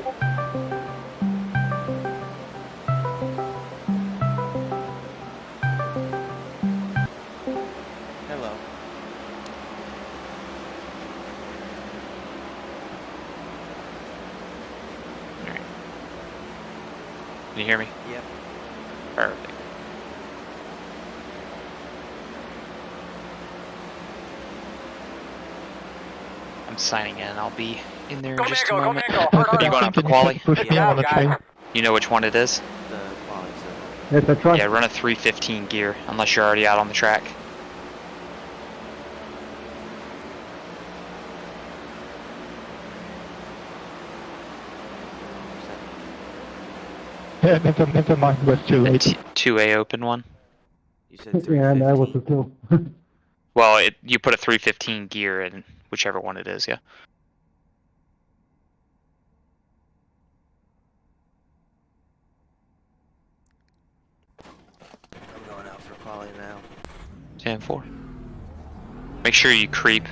Hello. Alright. Can you hear me? Yep. Perfect. I'm signing in. I'll be in there in just a moment. Are you going out for quali? Push me on the train. You know which one it is? The quality set. Yes, that's right. Yeah, run a 315 gear, unless you're already out on the track. Yeah, never mind, it was too The late. 2A open one. You said Yeah, and I was 315. still. Well, you put a 315 gear in whichever one it is, yeah. I'm going out for quality now. 10-4. Make sure you creep.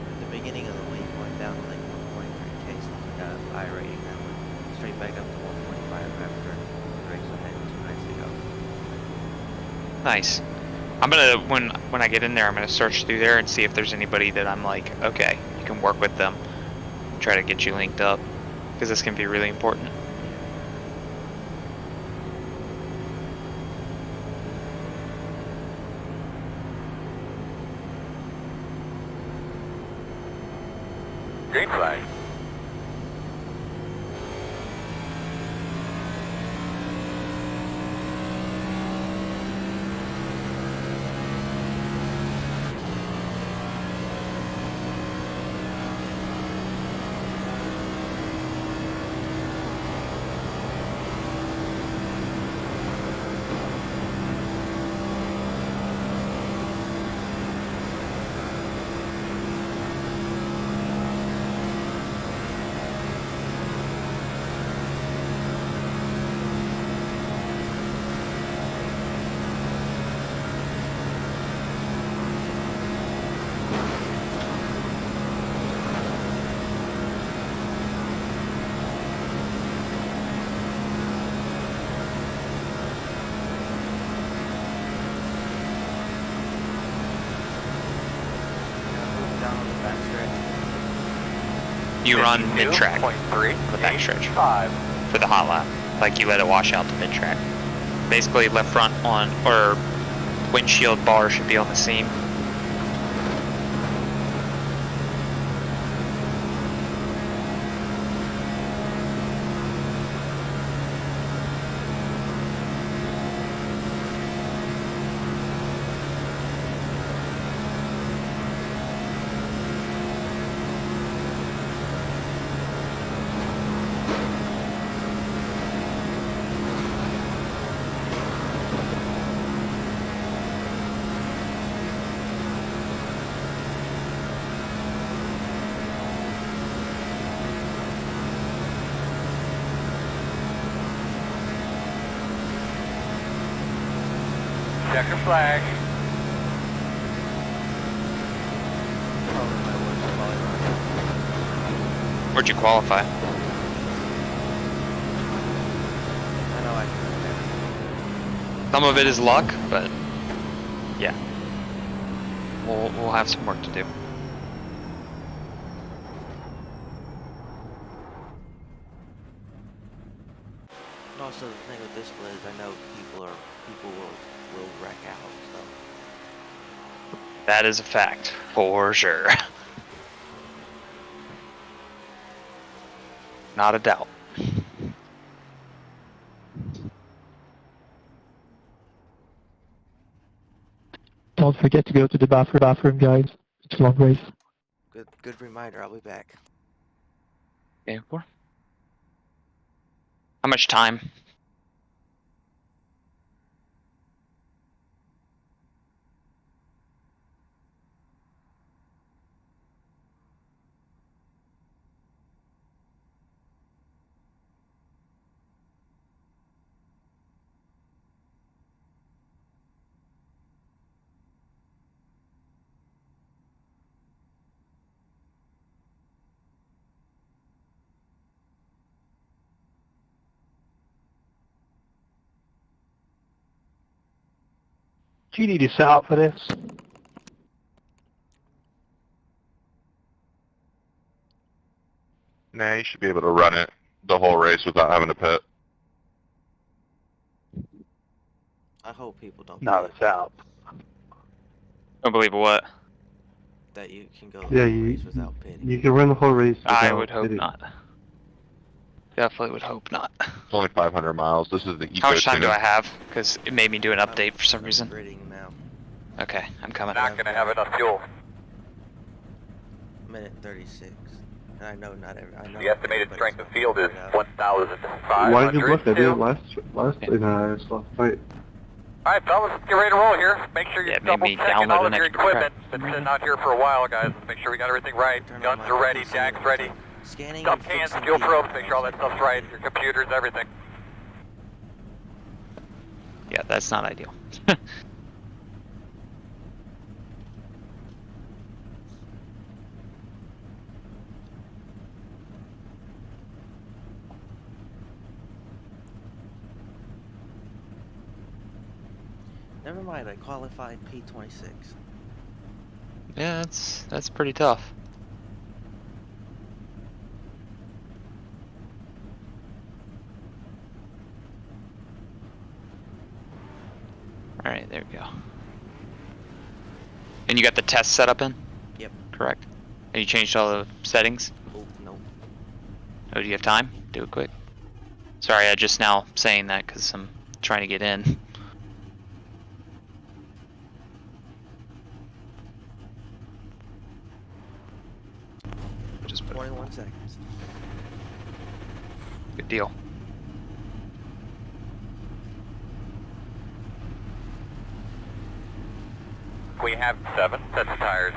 At the beginning of the week, went down to like 1.3K, so I got a I rating that went straight back up to 1.5 after the race I had 2 nights ago. Nice. I'm gonna, when I get in there, I'm gonna search through there and see if there's anybody that I'm like, okay, you can work with them. Try to get you linked up, because this can be really important. Green flag. Moving down on the back stretch. You run mid-track for 52.3, the backstretch, 5. for the hot lap. Like you let it wash out to mid-track. Basically left front on, or windshield bar should be on the seam. Checker flag. Probably my worst quality run. Where'd you qualify? I know I can do Some of it is luck, but yeah. We'll have some work to do. And also the thing with this split is I know people will wreck out, so. That is a fact, for sure. Not a doubt. Don't forget to go to the bathroom, guys. It's a long race. Good reminder. I'll be back. Okay, four. How much time? Do you need a setup for this? Nah, you should be able to run it the whole race without having to pit. I hope people don't Not a believe setup. Don't believe what? that you can go Yeah, the race without pitting. you can run the whole race. I without would hope hitting. not. Definitely would hope not. It's only 500 miles. This is the eco How much time do tune. I have? Because it made me do an update for some I'm reason. gridding now. Okay, I'm coming. Not gonna have enough fuel. Minute 36. And I know not every. I know The estimated everybody's strength of field is figured out. 1,500. Why did you look? I did it last Yeah. in last fight. Alright, fellas, get ready to roll here. Make sure Yeah, you're it made me double checking all download of an your extra crap. equipment. Been sitting out here for a while, guys. Make sure we got everything right. Turn on Guns my are ready, PC jacks and ready. Scanning Dump and cans, fixing fuel vehicles. probes, make sure all that stuff's right. Your computers, everything. Yeah, that's not ideal. Never mind, I qualified P26. Yeah, that's pretty tough. Alright, there we go. And you got the test set up in? Yep. Correct. And you changed all the settings? Oh, no. Oh, do you have time? Do it quick. Sorry, I just now saying that because I'm trying to get in. Just put it. 21 seconds. Good deal. We have 7 sets of tires.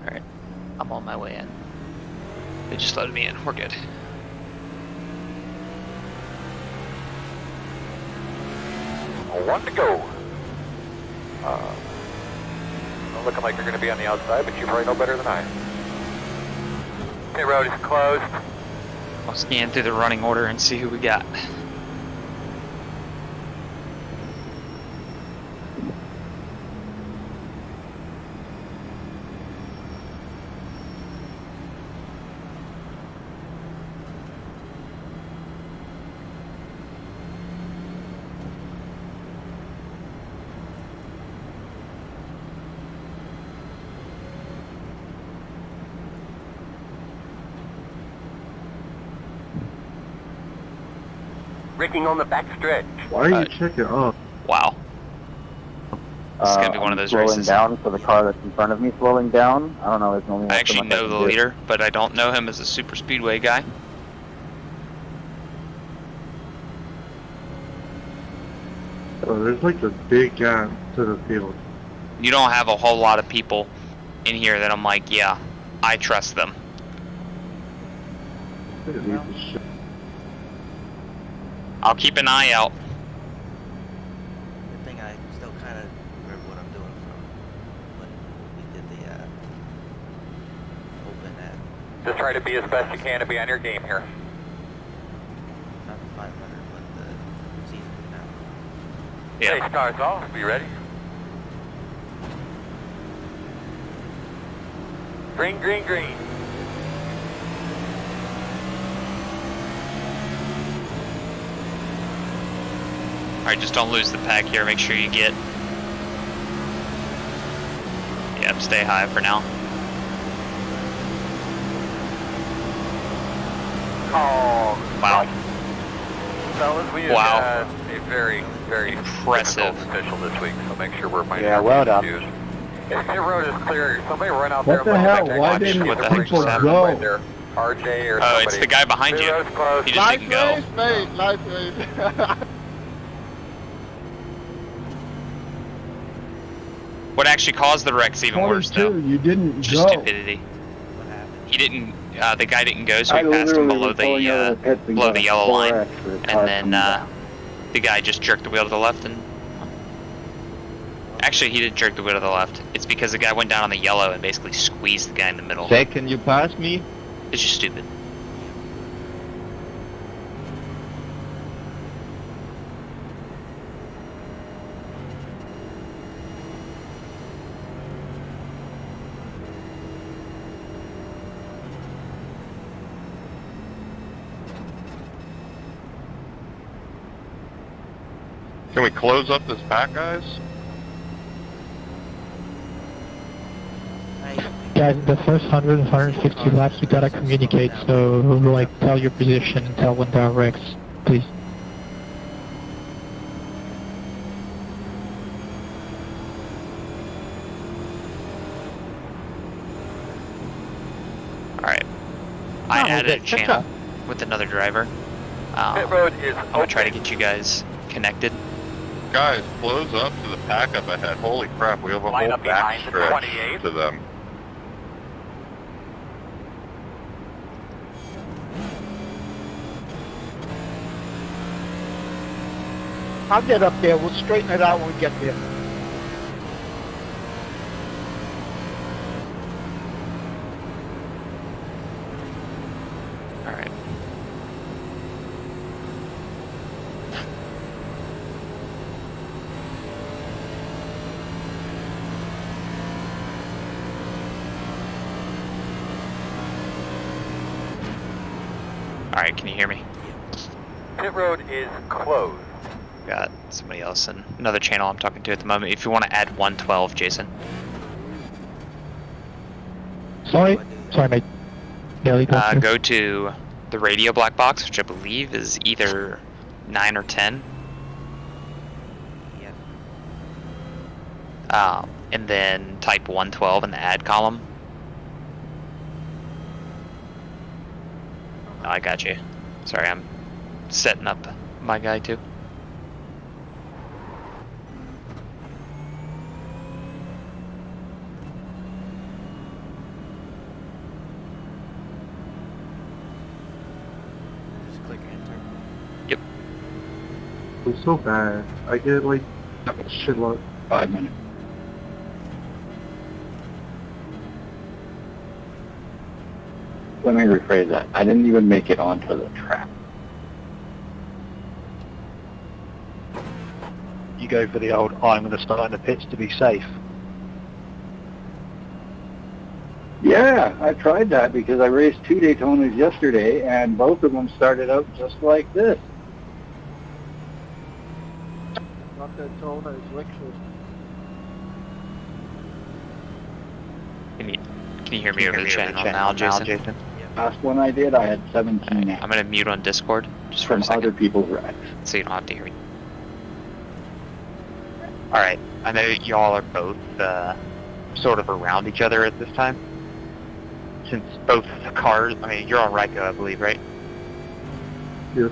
Alright, I'm on my way in. They just loaded me in. We're good. One to go. Looking like you're going to be on the outside, but you probably know better than I. Pit road is closed. I'll scan through the running order and see who we got. Rigging on the back stretch. Why are you checking off? Wow. This is gonna be one of I'm those slowing races. down for the car that's in front of me slowing down. I don't know, there's only I actually know the leader, but I don't know him as a super speedway guy. Oh, there's like a big gap to the field. You don't have a whole lot of people in here that I'm like, yeah, I trust them. Look at these shit. I'll keep an eye out. Good thing I still kind of remember what I'm doing from when we did the open at Just try to be as best you can to be on your game here. not the 500, but the season Yeah. Hey, stars off. Be ready. Green, green, green. Alright, just don't lose the pack here. Make sure you get... Yep, stay high for now. Oh, Wow. fellas, we have Wow. had a very, very Impressive. difficult official this week, so make sure we're minding Yeah, our well done. Q's. If your road is clear, somebody run out What there the and hell? look Why at didn't What the the heck people just happened go? right there. RJ or Oh, somebody. it's the guy behind you. Zero's close. He just didn't go. mate. Nice race. What actually caused the wreck's even worse, though. You didn't Just go. stupidity. What happened? He didn't, the guy didn't go, so I he passed him literally below was pulling out of the, pits and below got the a yellow line. 4X for the car And then, coming back. the guy just jerked the wheel to the left and... Actually, he didn't jerk the wheel to the left. It's because the guy went down on the yellow and basically squeezed the guy in the middle. Zach, can you pass me? It's just stupid. Can we close up this pack, guys? Guys, the first 100 and 150 laps, you gotta communicate, so, like, tell your position, tell when there are wrecks, please. Alright. I added a channel with another driver. Pit road is I'm gonna try to open. get you guys connected. Guys, close up to the pack up ahead. Holy crap, we have a Line whole up behind the backstretch 28. to them. I'll get up there. We'll straighten it out when we get there. Alright. Alright, can you hear me? Pit road is closed. Got somebody else in another channel I'm talking to at the moment. If you want to add 112, Jason. Sorry? Sorry, mate. Nearly got you. Go to the radio black box, which I believe is either 9 or 10. Yeah. And then type 112 in the add column. Oh, I got you. Sorry, I'm setting up my guy too. Just click enter. It's so bad. I get like shitload. 5 minutes. Let me rephrase that. I didn't even make it onto the track. You go for the old, I'm going to start in the pits to be safe. Yeah, I tried that because I raced 2 Daytonas yesterday, and both of them started out just like this. Not Daytona, it's Lexus. Can you hear me over the channel now, Jason? Last one I did, I had 17 I'm gonna mute on Discord just for from a second, other people's wrecks. so you don't have to hear me. Alright, I know y'all are both sort of around each other at this time. Since both cars, I mean, you're on Ryko, I believe, right? Yes.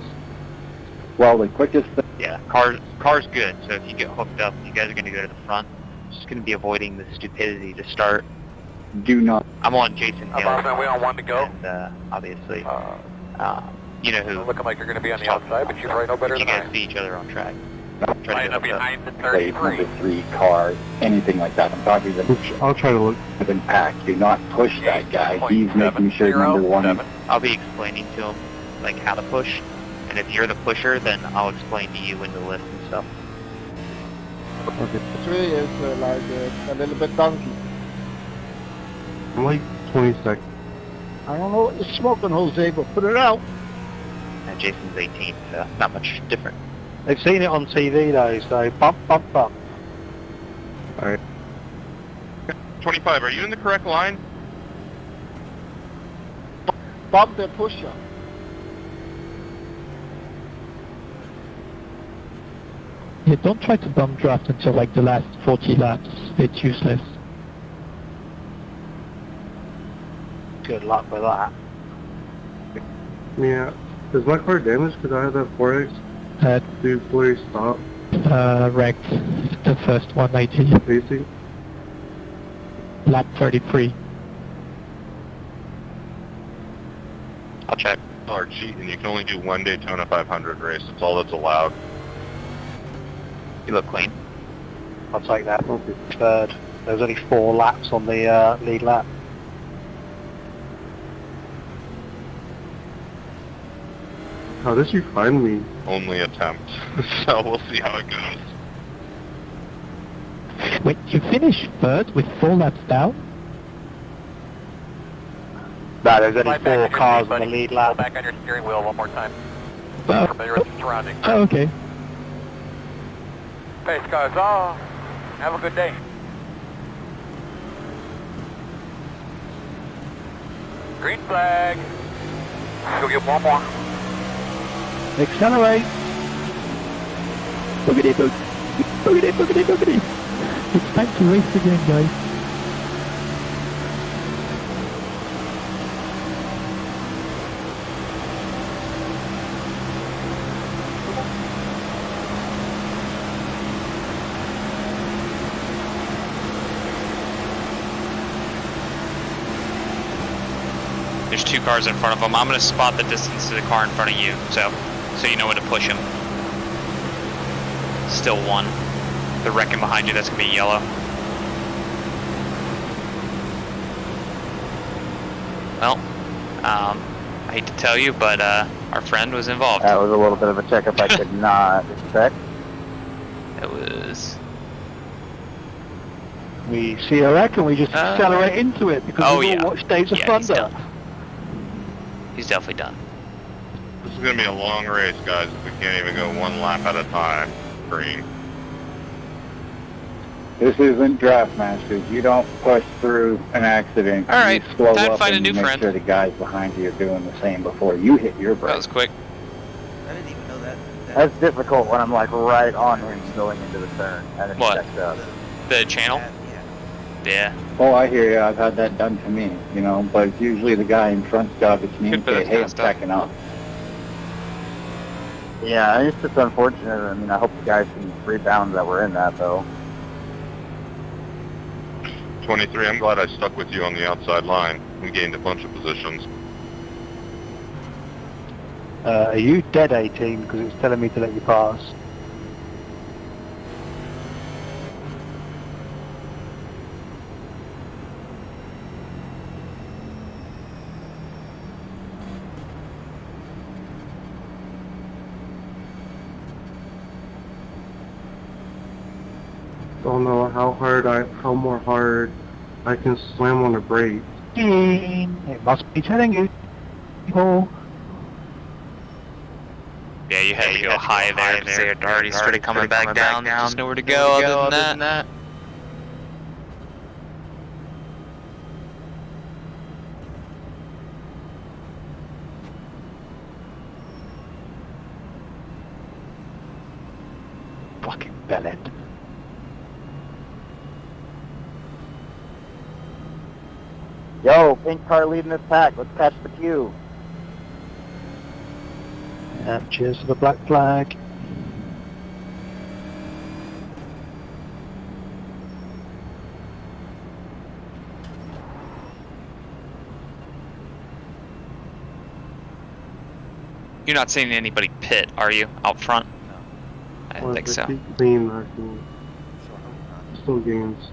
Well, the quickest thing, Yeah, car's good, so if you get hooked up, you guys are going to go to the front. Just going to be avoiding the stupidity to start. do not. I'm on Jason Hill. About we on 1 to go. And, obviously, you know who. Looking like you're going to be on the outside, but you probably know better You than guys I. see each other on track. Try Line to up get hooked up. behind the Plate 33. number 3 car, anything like that. I'm talking the I'll try to look. pack. Do not push that guy. He's making sure number 1 is 7. I'll be explaining to him, like, how to push. And if you're the pusher, then I'll explain to you when to lift and stuff. Okay. The tree is like a little bit donkey. I'm like 20 seconds. I don't know what you're smoking, Jose, but put it out. And Jason's 18, so not much different. They've seen it on TV though, so bump, bump, bump. 25, are you in the correct line? Bump and push up. Yeah, don't try to bump draft until like the last 40 laps. It's useless. Good luck with that. Yeah. Is my car damaged because I have that 4X? Uh, Do 40 stop? Wrecked. The first 190. Basic? Lap 33. I'll check. Y'all are cheating. You can only do one Daytona 500 race. That's all that's allowed. You look clean. I'll take that. Okay. Third. There's only 4 laps on the lead lap. How did you find me? Only attempt. So we'll see how it goes. Wait, you finished third with 4 laps down? No, there's only Slide back 4 on your cars seat, on the buddy. lead Pull lap. back on your steering wheel one more time. Oh, Familiar with the surroundings. oh, okay. Pace cars off. Have a good day. Green flag. Go get one more. Accelerate. Boogity, boogity, boogity, boogity. It's time to race again, guys. There's 2 cars in front of them. I'm gonna spot the distance to the car in front of you, so you know when to push him. Still 1. The wrecking behind you, that's gonna be yellow. Well, I hate to tell you, but our friend was involved. That was a little bit of a checkup I could not expect. It was. We see a wreck and we just accelerate into it because Oh, we all yeah. watch Days of Yeah, he's Thunder. done. He's definitely done. This is going to be a long race, guys. We can't even go 1 lap at a time. Green. This isn't Draft Masters. You don't push through an accident. All right, You slow time to up find a and new make friend. sure the guys behind you are doing the same before you hit your That brake. was quick. I didn't even know that. That's difficult when I'm like right on him going into the turn and it What? checks up. The channel? Yeah. Yeah. Oh, I hear you. I've had that done to me, you know, but it's usually the guy in front's job to communicate, hey, I'm checking up. Yeah, it's just unfortunate. I mean, I hope the guys can rebound that we're in that, though. 23, I'm glad I stuck with you on the outside line. We gained a bunch of positions. Are you dead 18? Because it's telling me to let you pass. Don't know how more hard I can slam on the brake. It must be telling you. Oh. Yeah, you had to go high there because they had already started coming back down. There's nowhere to go other than that. Fucking bellend. Yo, pink car leading this pack. Let's catch the queue. Yeah, cheers to the black flag. You're not seeing anybody pit, are you? Out front? No. I didn't think so. Keep clean, I think. Sure hope not. Still games.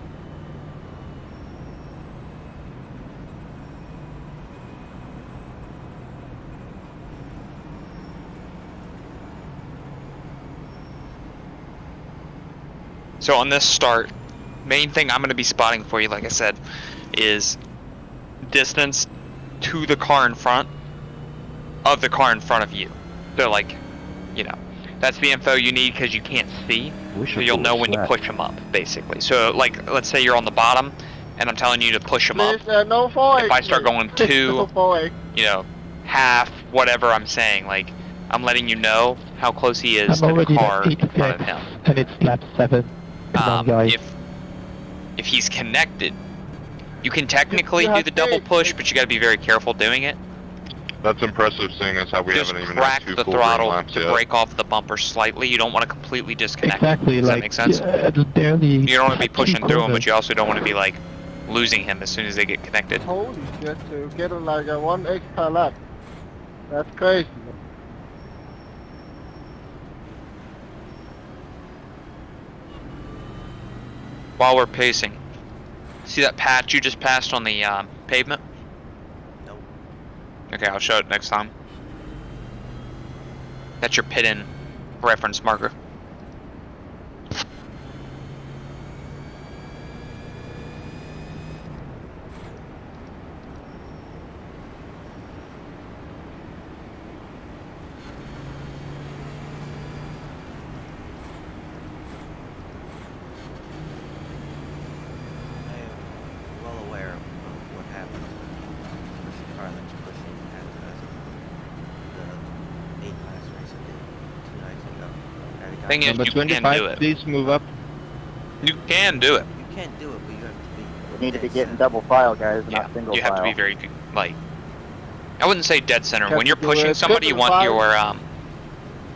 So on this start, main thing I'm going to be spotting for you, like I said, is distance to the car in front of the car in front of you. So like, you know, that's the info you need because you can't see. So you'll know when to push them up, basically. So like, let's say you're on the bottom, and I'm telling you to push them up. Please, no void. If I start going No 2, void. you know, half, whatever I'm saying, like, I'm letting you know how close he is I'm to the already car at in front of 86, him. and it's lap 7. Come on, guys. If he's connected, you can technically You do have the double faith. push, but you got to be very careful doing it. That's impressive, seeing as how we Just haven't even crack had 2 the full green throttle laps to yet. break off the bumper slightly. You don't want to completely disconnect. Exactly, Does that like, make sense? it's barely... You don't want to be pushing through him, corners. but you also don't want to be like losing him as soon as they get connected. Holy shit, to get like a 1x per lap. That's crazy. While we're pacing, see that patch you just passed on the pavement? Nope. Okay, I'll show it next time. That's your pit-in reference marker. I am well aware of what happens with the car that's pushing as the 8 last race I did 2 nights ago. I had a guy- Thing is, Number you can 25, do it. please move up. You can do it. You can do it, but you have to be. We need to be dead getting center. double file, guys, Yeah, not single you file. have to be very, like, I wouldn't say dead center. Have When you're to do pushing a somebody, you triple want file. your,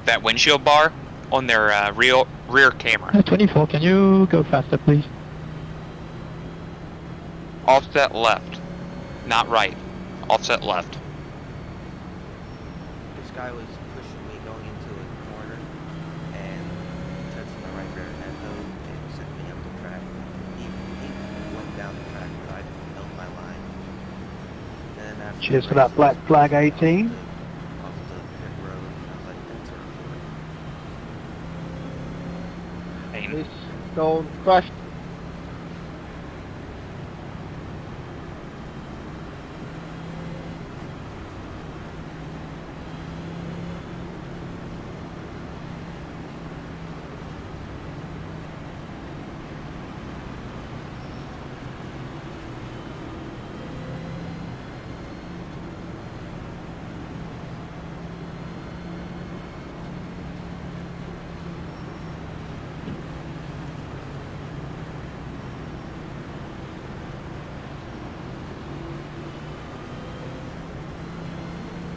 that windshield bar on their rear camera. 24, can you go faster, please? Offset left, not right. Offset left. This guy was pushing me going into a corner and touching my right rear head node and sent me up the track. He went down the track, but I held my line. And then after Cheers the for that race, black flag off 18. the pit road, and I was like, that's it. Pain. Please don't crash.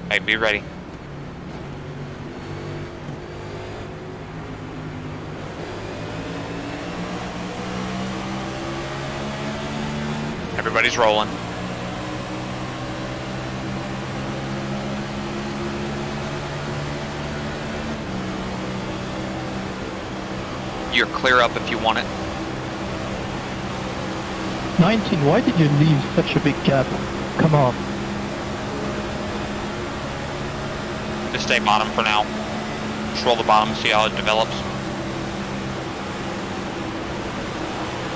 Alright, be ready. Everybody's rolling. You're clear up if you want it. 19, why did you leave such a big gap? Come on. Just stay bottom for now. Just roll the bottom, see how it develops.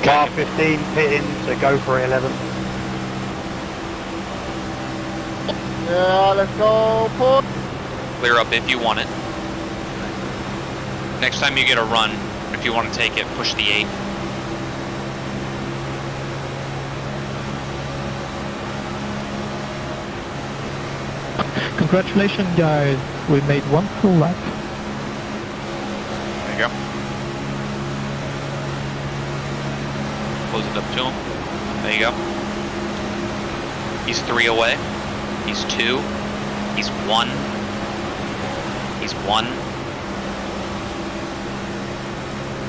Car 15 pitting to go for 11. Yeah, let's go, push. Clear up if you want it. Next time you get a run, if you want to take it, push the 8. Congratulations, guys. We made 1 full lap. There you go. Close it up to him. There you go. He's 3 away. He's 2. He's 1. He's 1.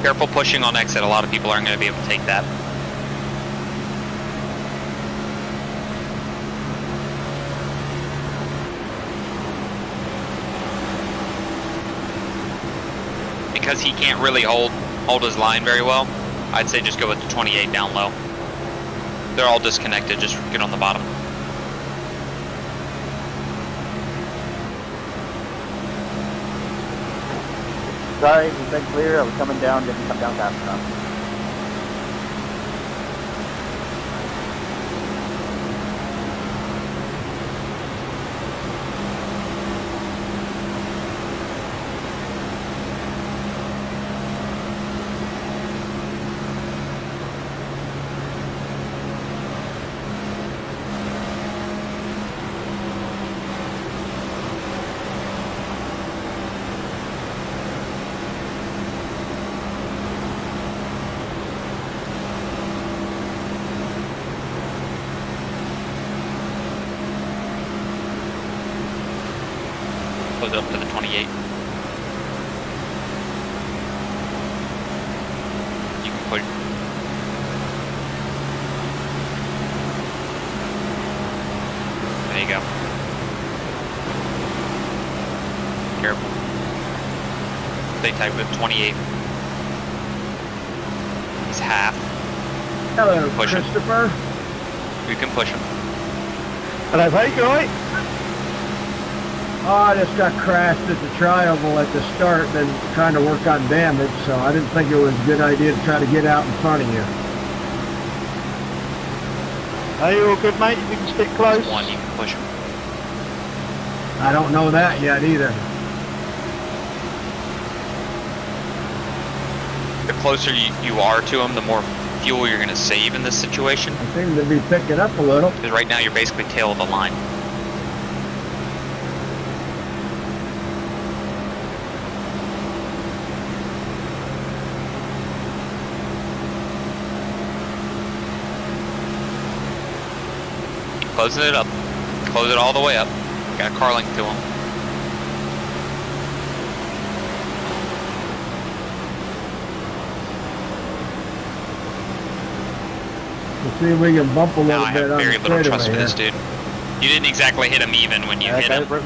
Careful pushing on exit. A lot of people aren't going to be able to take that. Because he can't really hold his line very well, I'd say just go with the 28 down low. They're all disconnected, just get on the bottom. Sorry, we've been clear. I was coming down, didn't come down fast enough. Close it up to the 28. You can put. There you go. Careful. Stay tight with 28. He's half. Hello, Push him. Christopher. We can push him. Hello, mate. You alright? Oh, I just got crashed at the triangle at the start, then trying to work on damage, so I didn't think it was a good idea to try to get out in front of you. Are you all good, mate? You can stick close? One, you can push him. I don't know that yet either. The closer you are to him, the more fuel you're going to save in this situation. I seem to be picking up a little. Because right now you're basically tail of the line. Keep closing it up. Close it all the way up. Got a car link to him. Let's see if we can bump a Now little I bit have on very the little trust for straightaway this here. dude. You didn't exactly hit him even when you hit him, Keep it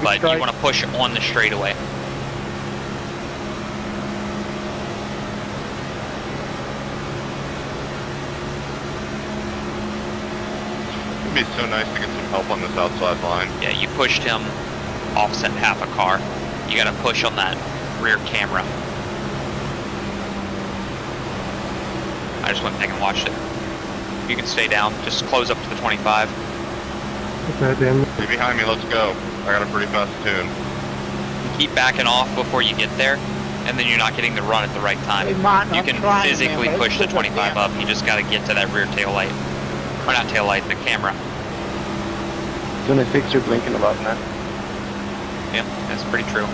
but straight. you want to push on the straightaway. It'd be so nice to get some help on this outside line. Yeah, you pushed him offset half a car. You got to push on that rear camera. I just went back and watched it. You can stay down. Just close up to the 25. Okay, damn. Be behind me, let's go. I got a pretty fast tune. Keep backing off before you get there, and then you're not getting the run at the right time. You can physically push the 25 up. You just got to get to that rear tail light. Or not tail light, the camera. Gonna fix your blinking a lot, man. Yep, that's pretty true.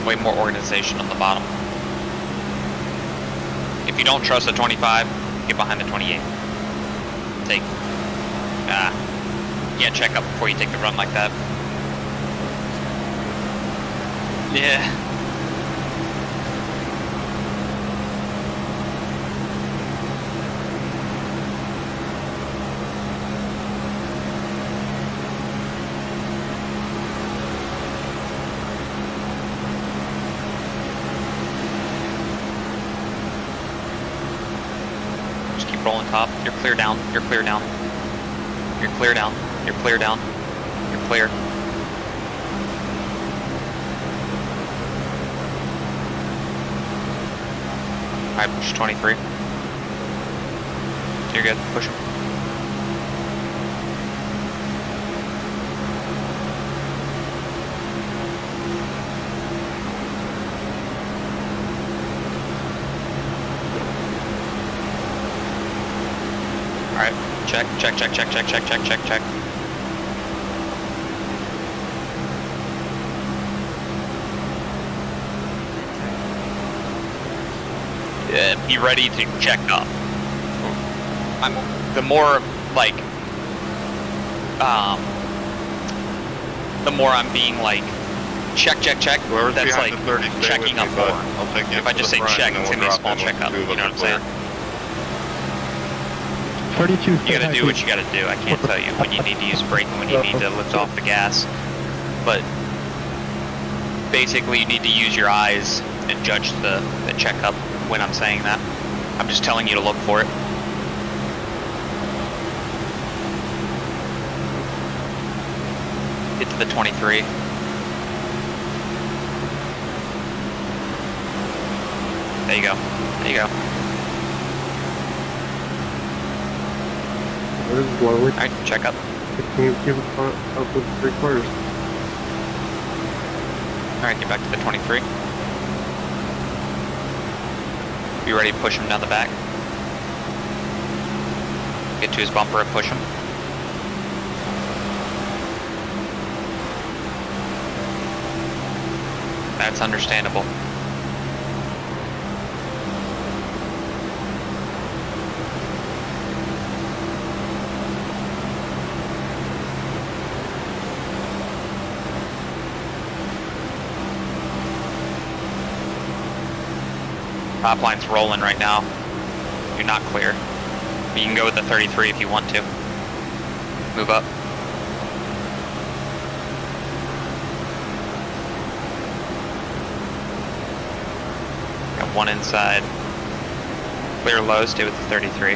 Way more organization on the bottom. If you don't trust the 25, get behind the 28. Yeah, check up before you take the run like that. Yeah. Rolling top. You're clear down. You're clear down. You're clear down. You're clear down. You're clear. Alright, push 23. You're good. Push him. Alright, check. Be ready to check up. The more, like, the more I'm being like, check, Whoever's that's behind like the 30, stay checking with up me, more. bud. I'll take you If I to just the say front, check, and then it's we'll gonna be a drop small in when checkup, two you of know us what I'm are clear. saying? 32. You gotta do what you gotta do. I can't tell you when you need to use brake and when you need to lift off the gas. But basically you need to use your eyes and judge the checkup when I'm saying that. I'm just telling you to look for it. Get to the 23. There you go. There you go. This is lower. Alright, check up. Can you give it up with 3/4? Alright, get back to the 23. Be ready to push him down the back. get to his bumper and push him. That's understandable. Top line's rolling right now. You're not clear. But you can go with the 33 if you want to. Move up. Got one inside. Clear low, stay with the 33.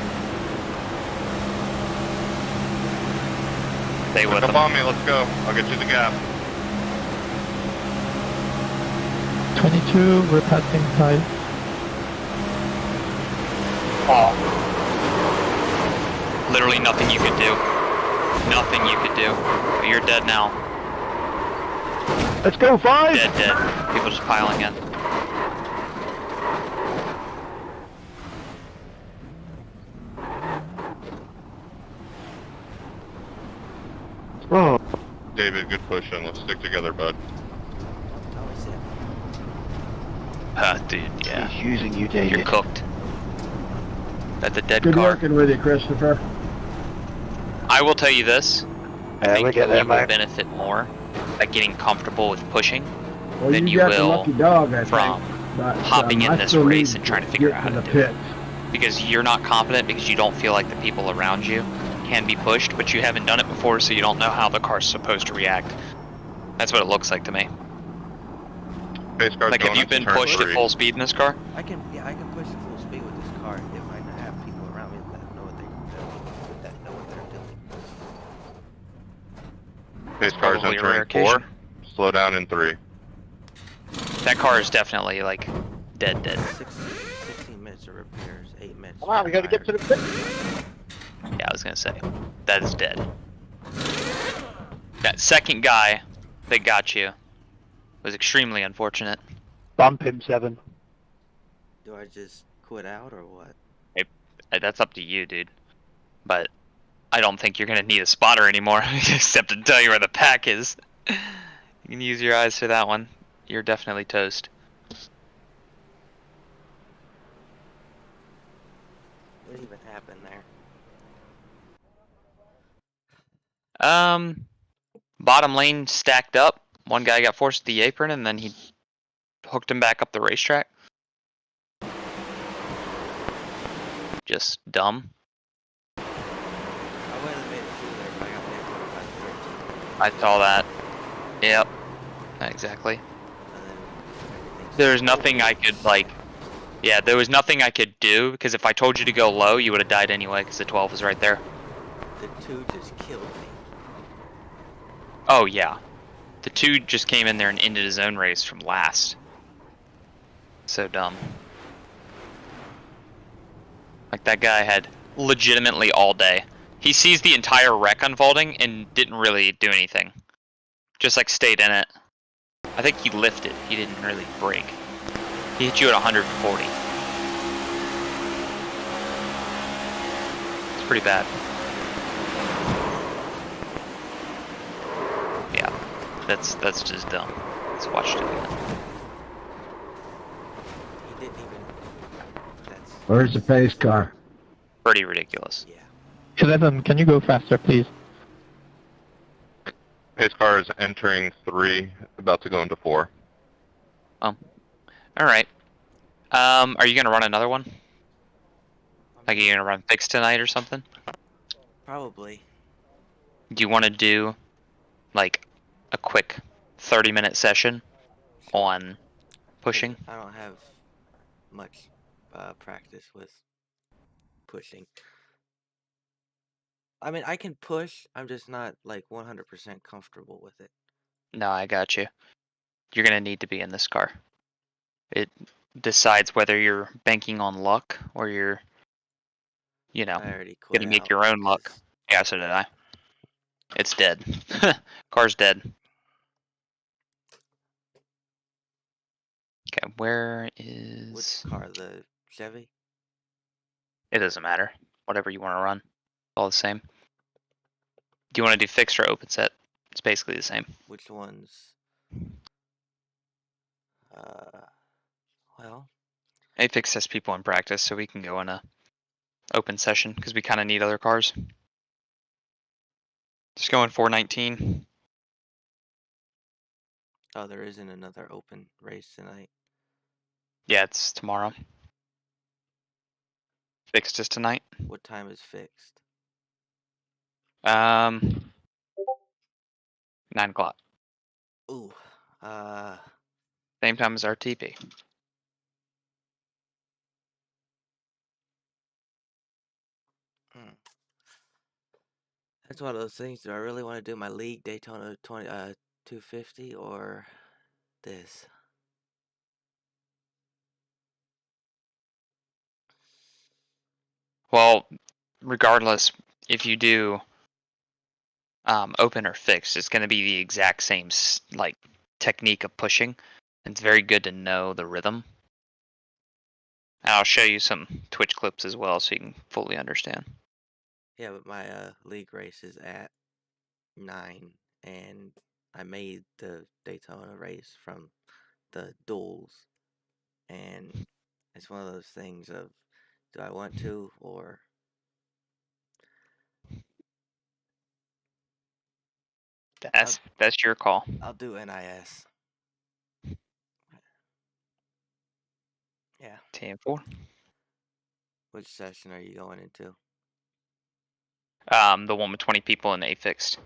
Stay with Come them. on me, let's go. I'll get you the gap. 22, we're passing high. Literally nothing you could do. Nothing you could do. You're dead now. Let's go, 5! Dead. People just piling in. Oh, David, good pushing. Let's stick together, bud. Always said. Dude, yeah. He's using you, You're David. cooked. That's a dead Good car. working with you, Christopher. I will tell you this. I Yeah, we think get you there, will mate. benefit more by getting comfortable with pushing Well, than you you got the will lucky dog, I from think. But, hopping in I this still race need and trying to to figure get out how to to the do it. pits. Because you're not confident because you don't feel like the people around you can be pushed, but you haven't done it before, so you don't know how the car's supposed to react. That's what it looks like to me. Pace car's Like, have going you up to been turn pushed at 3. full speed in this car? I can push at full speed with this car if I have people around me that know what they're doing. Pace car's Probably a rare entering 4. occasion. Slow down in 3. That car is definitely, like, dead. 16 minutes of repairs, 8 minutes. Come on, we gotta get to the pits. Yeah, I was gonna say. That is dead. That second guy that got you was extremely unfortunate. Bump him, 7. Do I just quit out or what? That's up to you, dude. But I don't think you're gonna need a spotter anymore, except to tell you where the pack is. You can use your eyes for that one. You're definitely toast. What even happened there? Bottom lane stacked up. One guy got forced to the apron, and then he hooked him back up the racetrack. Just dumb. I would have made it through there, but I got hit by 13. I saw that. Yep. Exactly. And then everything. There's nothing I could, like... Yeah, there was nothing I could do, because if I told you to go low, you would have died anyway, because the 12 was right there. The 2 just killed me. Oh, yeah. The 2 just came in there and ended his own race from last. So dumb. Like, that guy had legitimately all day. He sees the entire wreck unfolding and didn't really do anything. Just, like, stayed in it. I think he lifted. He didn't really brake. He hit you at 140. It's pretty bad. Yeah, that's just dumb. Let's watch it again. He didn't even. That's. Where's the pace car? Pretty ridiculous. Yeah. 11, can you go faster, please? Pace car is entering 3, about to go into 4. Alright. Are you gonna run another one? Like, are you gonna run 6 tonight or something? Probably. Do you want to do, like, a quick 30-minute session on pushing? I don't have much practice with pushing. I mean, I can push. I'm just not like 100% comfortable with it. No, I got you. You're gonna need to be in this car. It decides whether you're banking on luck or you're, you know, I already quit gonna make out your own luck. because Yeah, so did I. It's dead. Car's dead. Okay, where is... Which car? The Chevy? It doesn't matter. Whatever you want to run. All the same. Do you want to do fixed or open set? It's basically the same. Which ones? Well, A fixed has people in practice, so we can go in a open session because we kind of need other cars. Just going 419. oh, there isn't another open race tonight. Yeah, it's tomorrow. Fixed is tonight. What time is fixed? 9 o'clock. Ooh, Same time as our TP. hmm. That's one of those things. Do I really want to do my league Daytona 250 or this? Well, regardless, if you do open or fixed, it's going to be the exact same like technique of pushing. It's very good to know the rhythm. And I'll show you some Twitch clips as well so you can fully understand. Yeah, but my league race is at 9, and I made the Daytona race from the duels, and it's one of those things of, do I want to, or That's your call. I'll do NIS. Yeah. TM4. Which session are you going into? The one with 20 people in A fixed.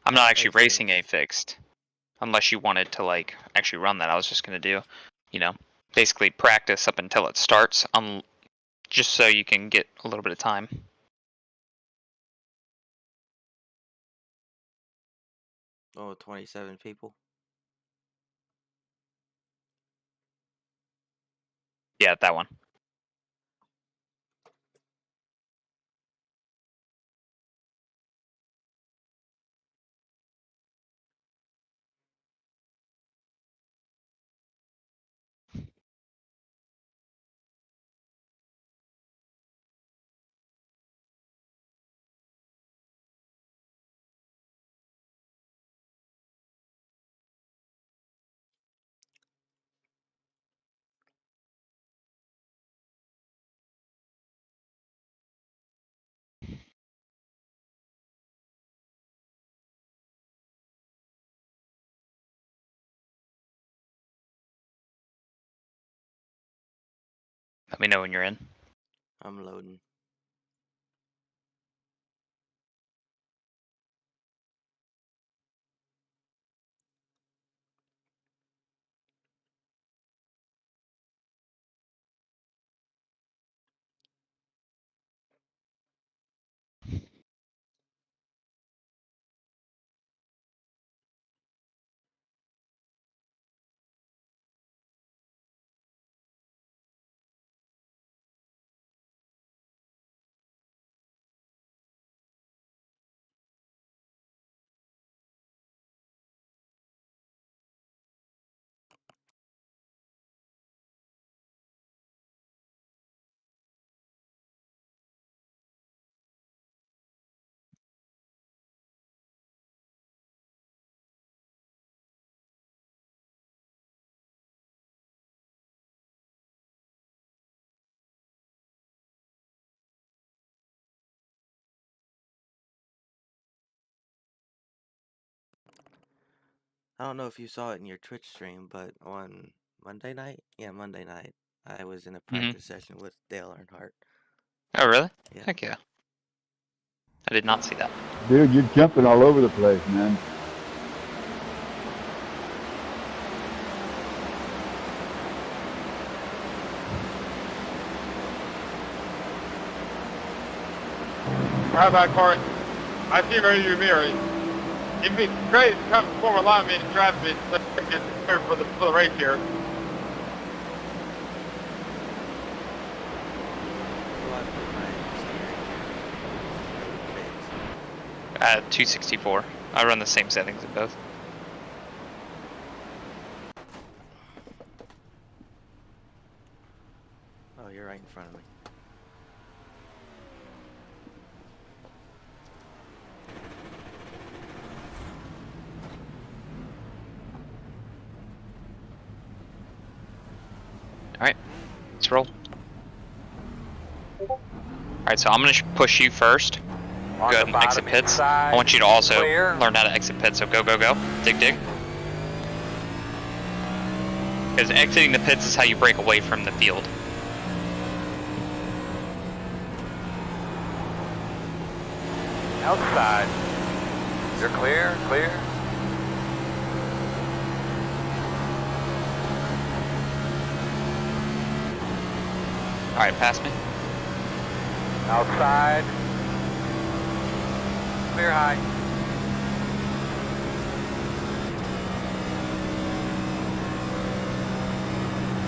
I'm not actually racing A fixed. Unless you wanted to like actually run that. I was just gonna do, basically practice up until it starts. Just so you can get a little bit of time. Oh, 27 people? Yeah, that one. Let me know when you're in. I'm loading. I don't know if you saw it in your Twitch stream, but on Monday night? Yeah, Monday night. I was in a practice session with Dale Earnhardt. Oh, really? Yeah. Heck yeah. I did not see that. Dude, you're jumping all over the place, man. How about Court? I see where you're mirroring. It'd be great to come form a line of me and drive me so I can get prepared for the race here. Well, I put my steering fixed. 264. I run the same settings in both. Oh, you're right in front of me. pits roll. Alright, so I'm gonna push you first. Go ahead and exit pits. I want you to also learn how to exit pits, so go, go, go. Dig, dig. Because exiting the pits is how you break away from the field. Outside. You're clear, clear. Alright, pass me. Outside. Clear high.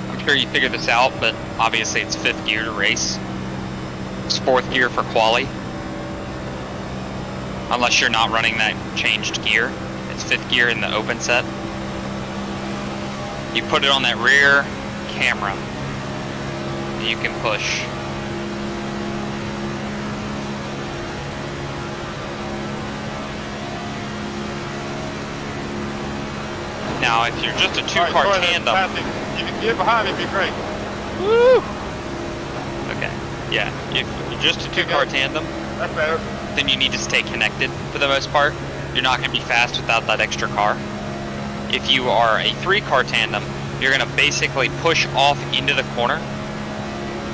I'm sure you figured this out, but obviously it's 5th gear to race. It's 4th gear for quali. Unless you're not running that changed gear. It's 5th gear in the open set. You put it on that rear camera. And you can push. Now, if you're just a 2-car tandem... If you can get behind me, it'd be great. Woo! Okay, yeah. If you're just a 2-car tandem, That's better. then you need to stay connected for the most part. You're not going to be fast without that extra car. If you are a 3-car tandem, you're going to basically push off into the corner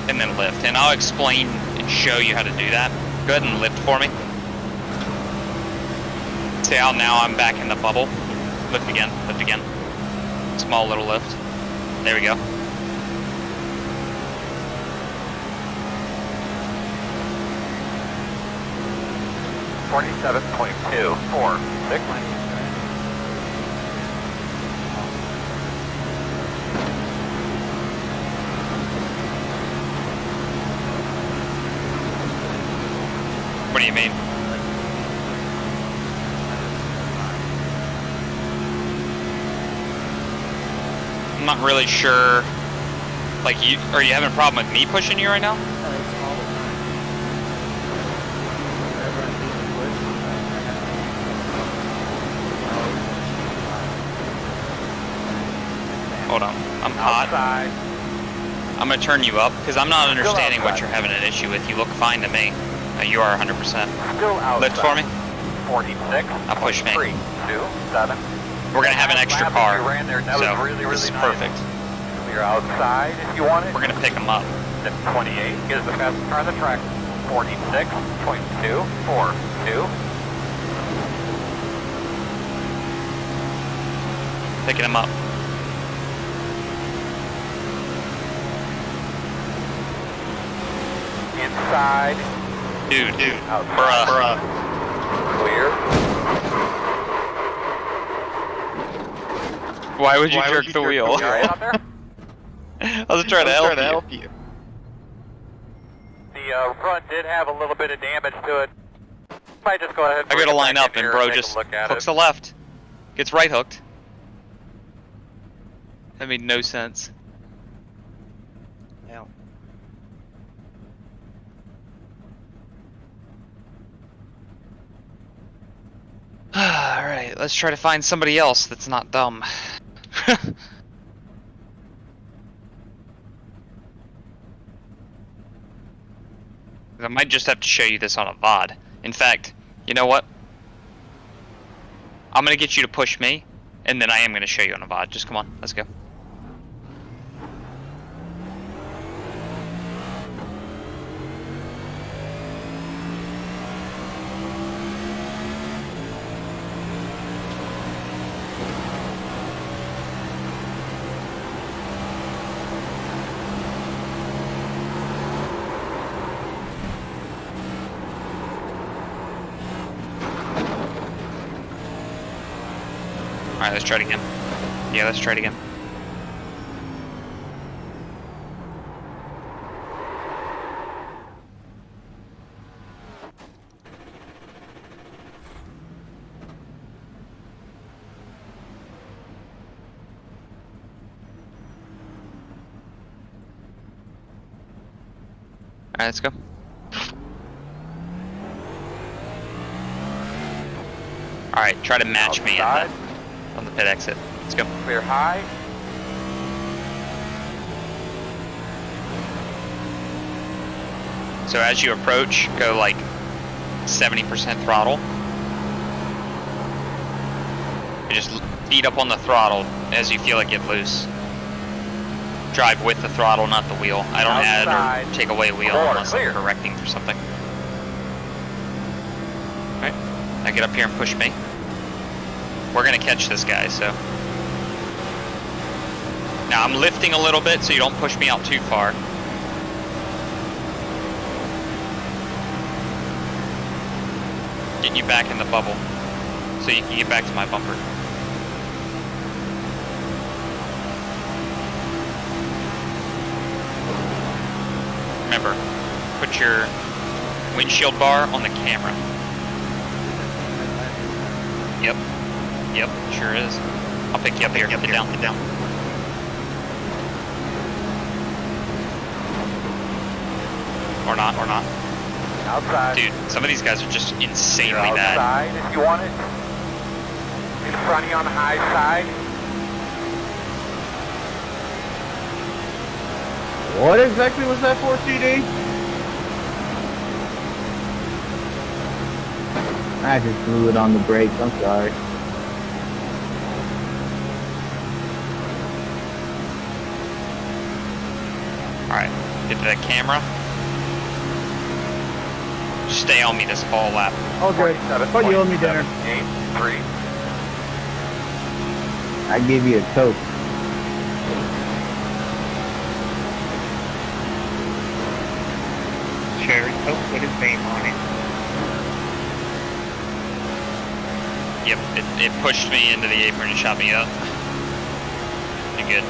and then lift. And I'll explain and show you how to do that. Go ahead and lift for me. See how now I'm back in the bubble? Lift again, lift again. Small little lift. There we go. $47.246. What do you mean? I'm not really sure. Like, are you having a problem with me pushing you right now? Hold on, I'm hot. Outside. I'm gonna turn you up because I'm not understanding what you're having an issue with. You look fine to me. You are 100%. Still outside. Lift for me. 46. I'll push me. 3, 2, 7. We're gonna have an extra car, You ran there. That so was really, really this is nice. perfect. You're outside if you want it. We're gonna pick them up. Then 28 is the fastest car on the track. 46.242. Picking them up. Inside. Dude. Outside. Bruh. Clear. Why would you jerk the wheel? You alright out there? I was trying to help you. The front did have a little bit of damage to it. Might just go ahead and I bring gotta it line back up in and here bro take a just look at hooks it. the left. Gets right hooked. That made no sense. Now, Alright, let's try to find somebody else that's not dumb. I might just have to show you this on a VOD. In fact, you know what? I'm gonna get you to push me, and then I am gonna show you on a VOD. Just come on, let's go. Alright, let's try it again. Yeah, let's try it again. Alright, let's go. Alright, try to match me Outside. on the pit exit. Let's go. Clear high. So as you approach, go like 70% throttle. You just beat up on the throttle as you feel it get loose. Drive with the throttle, not the wheel. I don't add or take away wheel unless I'm correcting for something. Alright, now get up here and push me. We're gonna catch this guy, so. Now I'm lifting a little bit so you don't push me out too far. Getting you back in the bubble so you can get back to my bumper. Remember, put your windshield bar on the camera. Yep. Yep, sure is. I'll pick you up here. Get down, get down. Or not, or not. Outside. Dude, some of these guys are just insanely You're bad. outside if you want it. In front of you on the high side. What exactly was that for, CD? I just blew it on the brakes. I'm sorry. Alright, get to that camera. Stay on me this whole lap. Oh, good. But you owe me dinner. 8-3. I give you a Coke. Cherry Coke with his name on it. Yep, it pushed me into the apron and shot me up. You're good.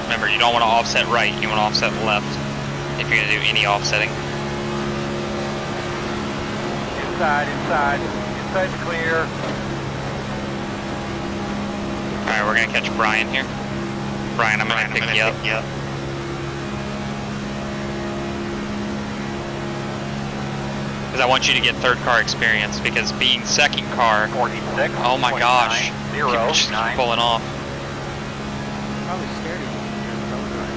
Remember, you don't want to offset right, you want to offset left if you're going to do any offsetting. Inside, inside. Inside's clear. Alright, we're going to catch Brian here. Brian, I'm going to pick you up. Because I want you to get third car experience, because being second car, 46. oh my gosh, 0, people just keep 9. pulling off. Probably scared of you. You're probably right.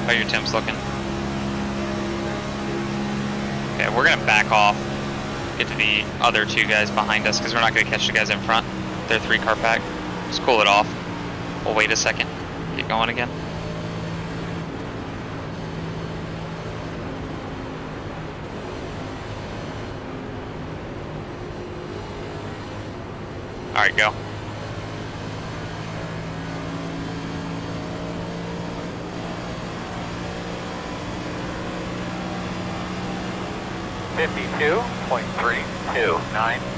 How are your Tim's looking? Okay, we're gonna back off. Get to the other two guys behind us because we're not gonna catch the guys in front. They're 3-car pack. Just cool it off. We'll wait a second. Get going again. Alright, go. $52.329.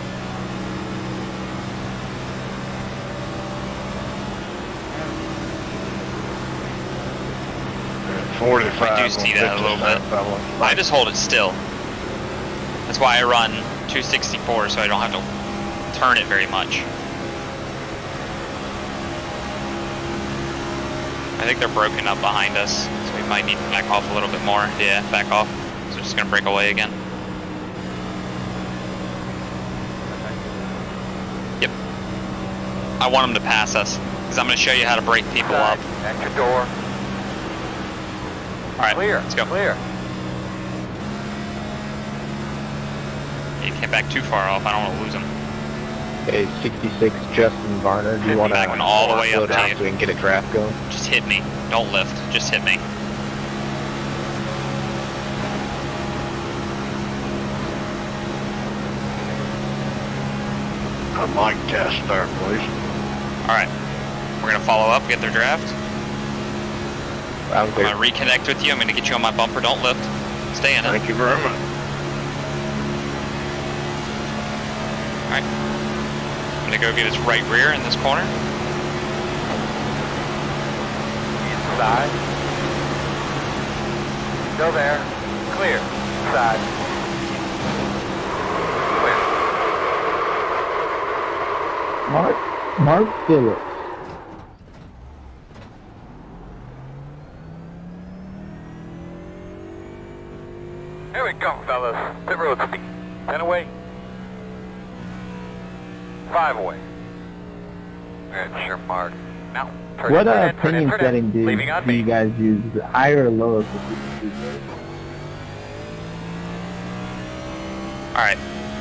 I do see that a little bit. I just hold it still. That's why I run 264 so I don't have to turn it very much. I think they're broken up behind us, so we might need to back off a little bit more. Yeah, back off. So we're just gonna break away again. Yep. I want them to pass us, because I'm gonna show you how to break people up. Exit door. Alright, Clear. let's go. Clear. You can't back too far off, I don't want to lose them. Hey, 66 Justin Varner, do you want to Back one all the way slow up down to you. so we can get a draft going? Just hit me. Don't lift. Just hit me. A mic test there, please. Alright. We're going to follow up, get their draft. I'm I'm going to reconnect with you. I'm going to get you on my bumper. Don't lift. Stay in it. Thank you very much. Alright. I'm going to go get his right rear in this corner. Inside. Still there. Clear. Inside. Clear. Mark Phillips. Here we go, fellas. Pit road speed. 10 away. Alright, sure, Mark. Now, What opinion setting do Leaving on you me. guys use? Higher or lower for 62? Alright,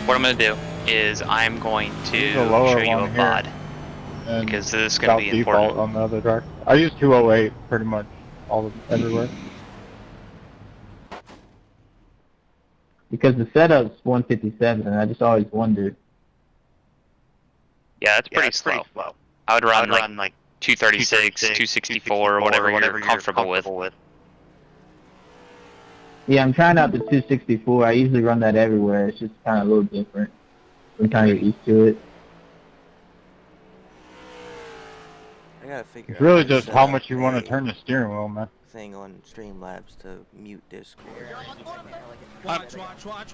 what I'm going to do is I'm going to Use the lower show you a one here, VOD. and Because this is going to be default important. on the other track. I use 208 pretty much everywhere. Because the setup's 157, and I just always wondered. Yeah, it's pretty slow. I would run like 236, 264, whatever you're comfortable with. Yeah, I'm trying out the 264. I usually run that everywhere. It's just kind of a little different. I'm trying to get used to it. I gotta figure It's out really how to just set how up much you want to a turn the steering wheel, man. thing on Streamlabs to mute Discord. That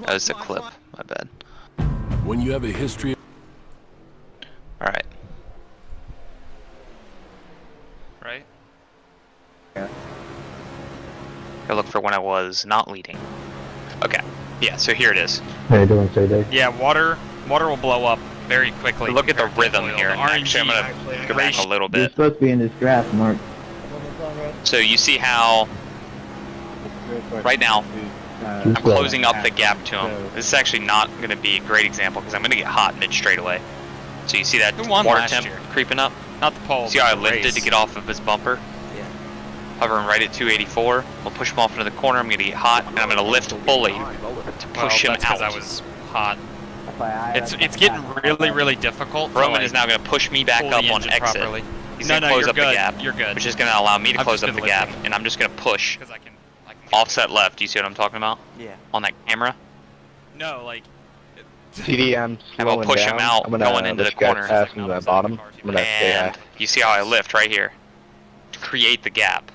was a clip, my bad. When you have a history. Alright. Right? Go look for when I was not leading. Okay, yeah, so here it is. How you doing, Day? Yeah, water will blow up very quickly. Look at the compared to rhythm oil. here. The Actually, I'm RNG going to go back a little You're bit. supposed to be in this graph, Mark. So you see how right now I'm closing up the gap to him. This is actually not going to be a great example because I'm going to get hot mid straightaway. So you see that Who won water last temp year? creeping up? Not the pole. See but how I the lifted race. to get off of his bumper? Yeah. Hovering right at 284. We'll push him off into the corner. I'm going to get hot, and I'm going to lift fully to push him that's 'cause out. I was hot. It's getting really difficult. Roman is now going to push me back pull up the on engine exit. properly. He's No, going to no, close you're up the good. gap, You're good. which is going to allow me to I've close just up the been gap, lifting. and I'm just going to push 'Cause I can offset left. Do you see what I'm talking about? Yeah. On that camera? No, like. CD, I'm And we'll slowing push down. him out, I'm gonna going into let the you guys corner. pass into that bottom. I'm gonna stay And high. you see how I lift right here to create the gap,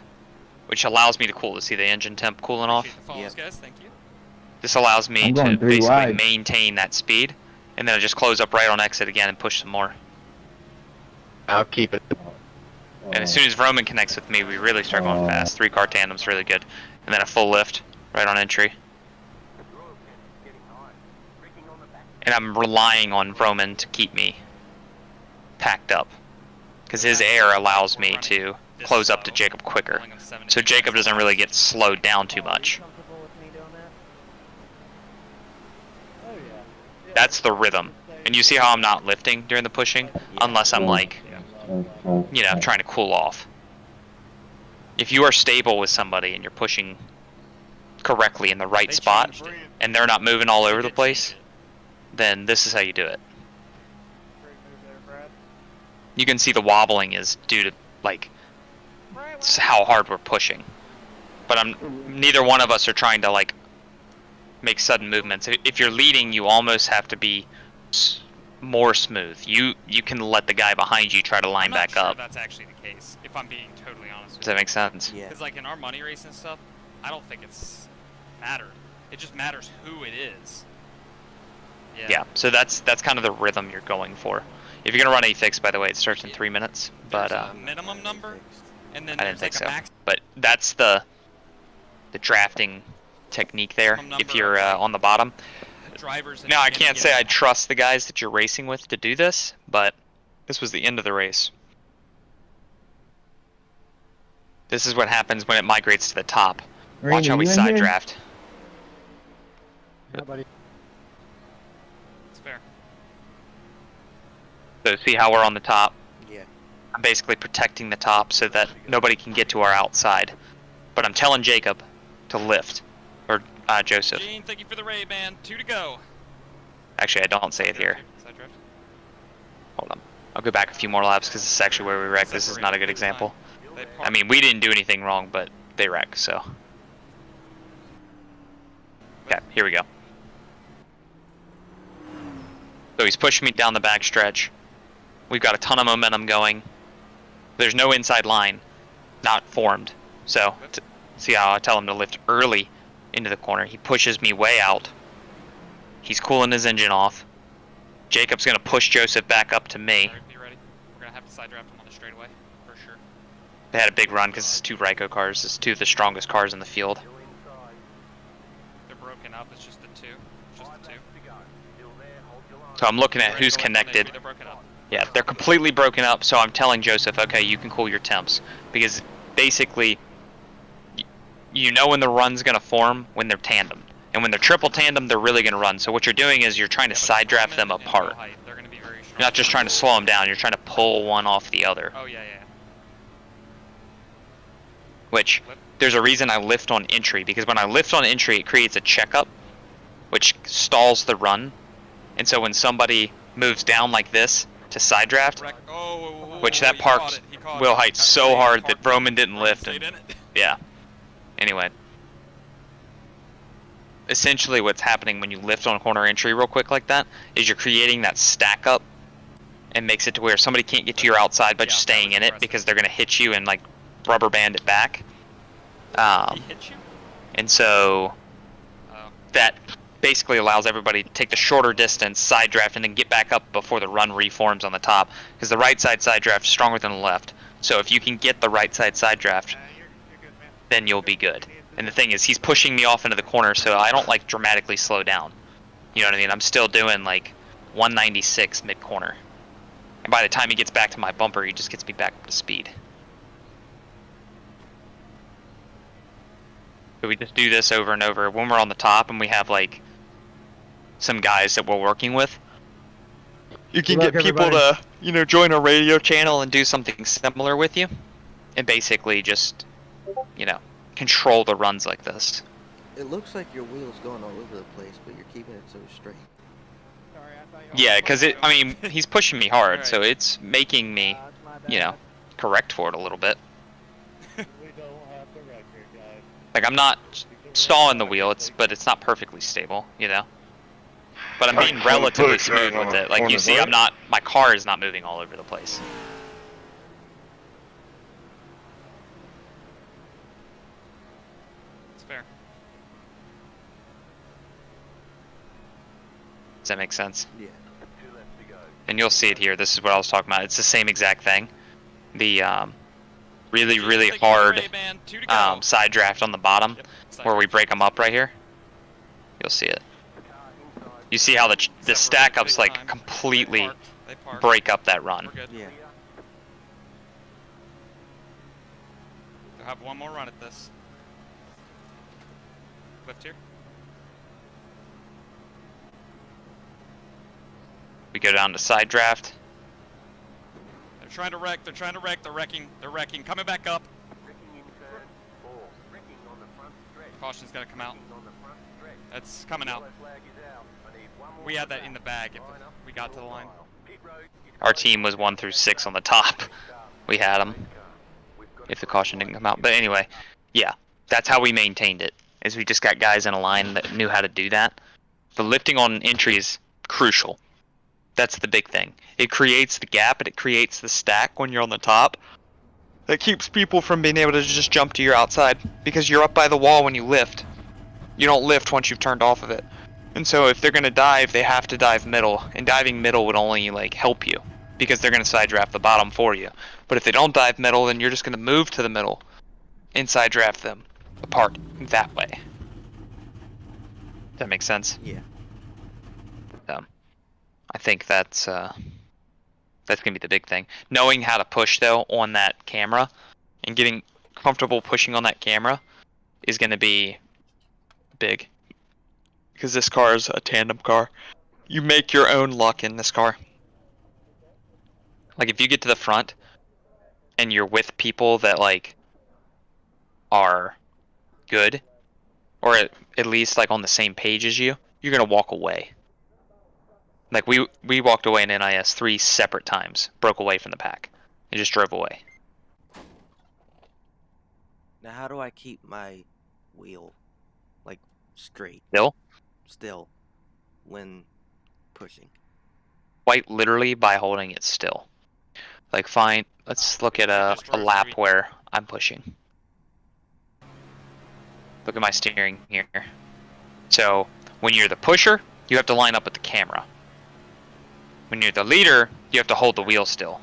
which allows me to cool. To see the engine temp cooling off. Appreciate the follows, guys. Thank you. This allows me I'm to going 3 basically wide. maintain that speed, and then I just close up right on exit again and push some more. I'll keep it. And as soon as Roman connects with me, we really start going fast. 3-car tandem's really good. And then a full lift right on entry. And I'm relying on Roman to keep me packed up. Because his air allows me to close up to Jacob quicker. So Jacob doesn't really get slowed down too much. That's the rhythm. And you see how I'm not lifting during the pushing? Unless I'm like, you know, trying to cool off. If you are stable with somebody and you're pushing correctly in the right spot, and they're not moving all over the place, then this is how you do it. You can see the wobbling is due to, like, how hard we're pushing. But neither one of us are trying to, like, make sudden movements. If you're leading, you almost have to be more smooth. You can let the guy behind you try to line back I'm not sure up. that's actually the case, if I'm being totally honest with Does that make sense? Yeah. Because, like, in our money race and stuff, I don't think it's mattered. It just matters who it is. Yeah, so that's kind of the rhythm you're going for. If you're gonna run a fix, by the way, it starts in 3 minutes. But There's a minimum number, and then I didn't there's think like a so. max. But that's the drafting technique there. Minimum If number you're of, like, on the bottom. Drivers. Now I can't say I trust the guys that you're racing with to do this, but this was the end of the race. This is what happens when it migrates to the top. Watch Rainy, how we you in side here? draft. It's fair. So see how we're on the top? Yeah. I'm basically protecting the top so that nobody can get to our outside. But I'm telling Jacob to lift. Or Joseph. Gene, thank you for the raid, man. 2 to go. Actually, I don't say it here. Side drift. Hold on. I'll go back a few more laps because this is actually where we wrecked. This is not a good example. I mean, we didn't do anything wrong, but they wrecked, so. Okay, here we go. So he's pushing me down the back stretch. We've got a ton of momentum going. There's no inside line, not formed. So, see how I tell him to lift early into the corner. He pushes me way out. He's cooling his engine off. Jacob's going to push Joseph back up to me. Be ready. We're gonna have to side draft him on the straightaway for sure. They had a big run because it's 2 Ryko cars. It's 2 of the strongest cars in the field. They're broken up. It's just the 2. Just the 2. So I'm looking at who's connected. They're broken up. Yeah, they're completely broken up, so I'm telling Joseph, okay, you can cool your temps. Because basically, you know when the run's going to form when they're tandem. And when they're triple tandem, they're really going to run. So what you're doing is you're trying to side draft them apart. They're gonna be very strong. You're not just trying to slow them down, you're trying to pull one off the other. Oh yeah, yeah. Which, there's a reason I lift on entry, because when I lift on entry, it creates a checkup, which stalls the run. And so when somebody moves down like this to side draft, which that parked Will Height so hard that Roman didn't lift. And, yeah. Anyway. Essentially what's happening when you lift on corner entry real quick like that, is you're creating that stack up, and makes it to where somebody can't get to your outside by just staying in it, because they're going to hit you and like rubber band it back. He hit you? And so that basically allows everybody to take the shorter distance, side draft, and then get back up before the run reforms on the top. Because the right side draft is stronger than the left. So if you can get the right side draft, then you'll be good. And the thing is, he's pushing me off into the corner, so I don't like dramatically slow down. You know what I mean? I'm still doing like 196 mid corner. And by the time he gets back to my bumper, he just gets me back up to speed. So we just do this over and over. When we're on the top and we have like some guys that we're working with, you can get people to, you know, join a radio channel and do something similar with you, and basically just, you know, control the runs like this. It looks like your wheel's going all over the place, but you're keeping it so straight. Yeah, because I mean, he's pushing me hard, so it's making me, you know, correct for it a little bit. Like, I'm not stalling the wheel, but it's not perfectly stable, you know? But I'm being relatively smooth with it. Like, you see, my car is not moving all over the place. It's fair. Does that make sense? Yeah. And you'll see it here. This is what I was talking about. It's the same exact thing. The really hard side draft on the bottom, where we break them up right here. You'll see it. You see how the stack ups like completely break up that run. Yeah. We'll have one more run at this. Lift here. We go down to side draft. They're trying to wreck. They're trying to wreck. They're wrecking. They're wrecking. Coming back up. Caution's got to come out. That's coming out. We had that in the bag if we got to the line. Our team was 1 through 6 on the top. We had them. If the caution didn't come out. But anyway, yeah, that's how we maintained it. Is we just got guys in a line that knew how to do that. The lifting on entry is crucial. That's the big thing. It creates the gap and it creates the stack when you're on the top. That keeps people from being able to just jump to your outside, because you're up by the wall when you lift. You don't lift once you've turned off of it. And so if they're going to dive, they have to dive middle. And diving middle would only like help you, because they're going to side draft the bottom for you. But if they don't dive middle, then you're just going to move to the middle and side draft them apart that way. Does that make sense? Yeah. I think that's gonna be the big thing. Knowing how to push though on that camera and getting comfortable pushing on that camera is gonna be big, because this car is a tandem car. You make your own luck in this car. Like if you get to the front and you're with people that like are good, or at least like on the same page as you, you're gonna walk away. Like we walked away in NIS 3 separate times, broke away from the pack, and just drove away. Now, how do I keep my wheel like straight? Still, when pushing. Quite literally by holding it still. Like fine, let's look at a lap where I'm pushing. Look at my steering here. So when you're the pusher, you have to line up with the camera. When you're the leader, you have to hold the wheel still.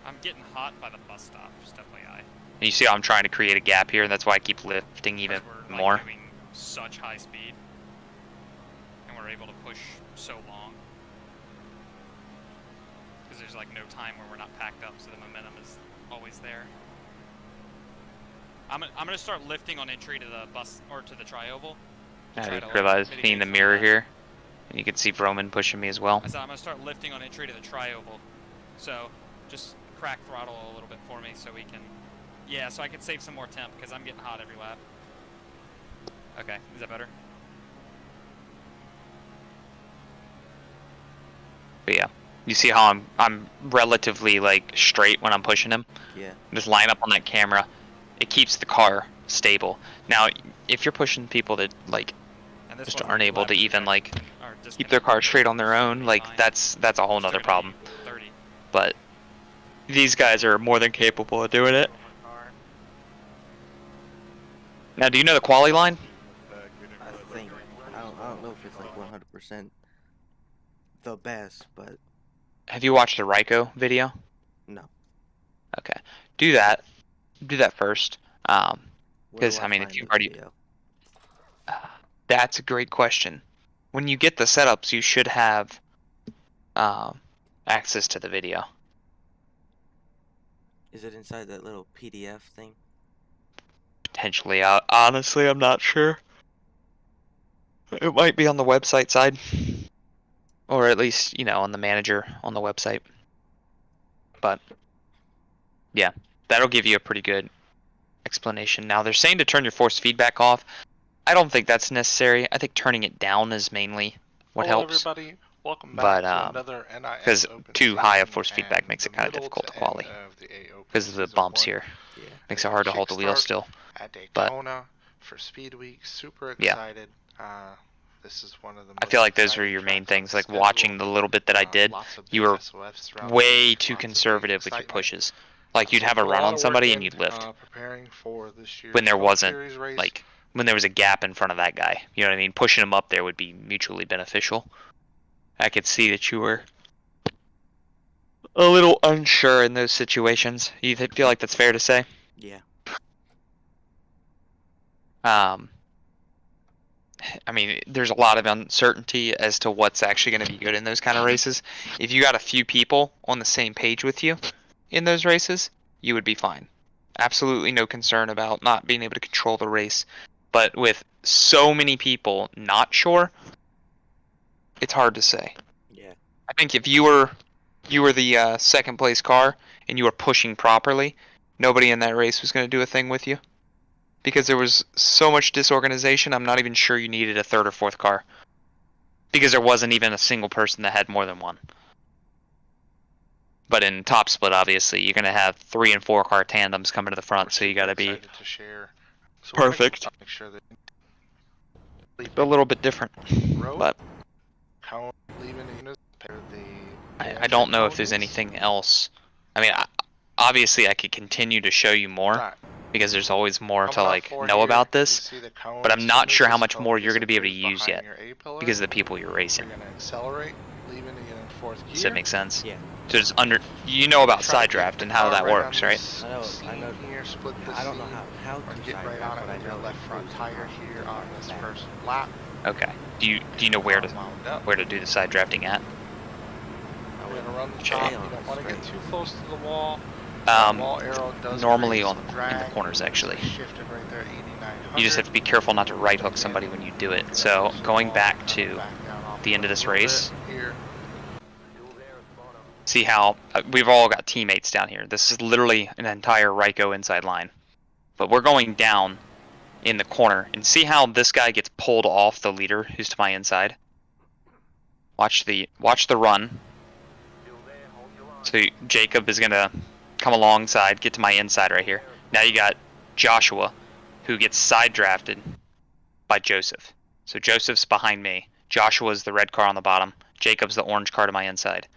I'm getting hot by the bus stop, just FYI. And you see how I'm trying to create a gap here, and that's why I keep lifting even more. Doing such high speed, and we're able to push so long. because there's like no time where we're not packed up, so the momentum is always there. I'm gonna start lifting on entry to the bus or to the tri-oval. I didn't realize seeing the mirror here, and you can see Roman pushing me as well. I said I'm gonna start lifting on entry to the tri-oval, so just crack throttle a little bit for me so we can, yeah, so I can save some more temp because I'm getting hot every lap. Okay, is that better? But yeah, you see how I'm relatively like straight when I'm pushing him. Yeah. Just line up on that camera. It keeps the car stable. Now, if you're pushing people that like just aren't able to even like keep their car straight on their own, like that's a whole nother problem. But these guys are more than capable of doing it. Now, do you know the quali line? I think I don't know if it's like 100% the best, but Have you watched the Ryko video? no. Okay, do that first. Because I mean, if you've already, that's a great question. When you get the setups, you should have access to the video. Is it inside that little PDF thing? Potentially. Honestly, I'm not sure. It might be on the website side, or at least on the manager on the website. But yeah, that'll give you a pretty good explanation. Now they're saying to turn your force feedback off. I don't think that's necessary. I think turning it down is mainly what helps. Everybody. Welcome back to another NIS because Open too high of season, force feedback makes it kind of middle difficult to to quali end of the A Open because of the season bumps one. here. Yeah. Makes it hard to hold the wheel Kickstart still. At But Daytona for Speed Week. Super yeah. excited. This is one of the I feel like those were your main things. Like watching the little bit that I did, you were way too conservative with your pushes. Like you'd have a run on somebody and you'd lift preparing for this year's when there Cup wasn't Series race. like when there was a gap in front of that guy. You know what I mean? Pushing him up there would be mutually beneficial. I could see that you were a little unsure in those situations. You feel like that's fair to say? Yeah. I mean, there's a lot of uncertainty as to what's actually going to be good in those kind of races. If you got a few people on the same page with you in those races, you would be fine. Absolutely no concern about not being able to control the race. But with so many people not sure, it's hard to say. Yeah. I think if you were the second place car and you were pushing properly, nobody in that race was going to do a thing with you. Because there was so much disorganization, I'm not even sure you needed a third or fourth car. Because there wasn't even a single person that had more than one. But in top split, obviously, you're going to have 3 and 4 car tandems coming to the front, so you got to be perfect. A little bit different, but I don't know if there's anything else. I mean, obviously, I could continue to show you more. Because there's always more to like know about this, but I'm not sure how much more you're going to be able to use yet because of the people you're racing. Does that make sense? Yeah. So just you know about side draft and how that works, right? I know. I don't know how to get side right draft, on it but I with your know left front tire here on this first lap. Okay. Do you know where to do the side drafting at? We're gonna run the top. You don't want to get too close to the wall. Normally in the corners, actually. You just have to be careful not to right hook somebody when you do it. So going back to the end of this race, see how we've all got teammates down here. This is literally an entire Ryko inside line, but we're going down in the corner and see how this guy gets pulled off the leader who's to my inside. Watch the run. So Jacob is gonna come alongside, get to my inside right here. Now you got Joshua, who gets side drafted by Joseph. So Joseph's behind me. Joshua's the red car on the bottom. Jacob's the orange car to my inside.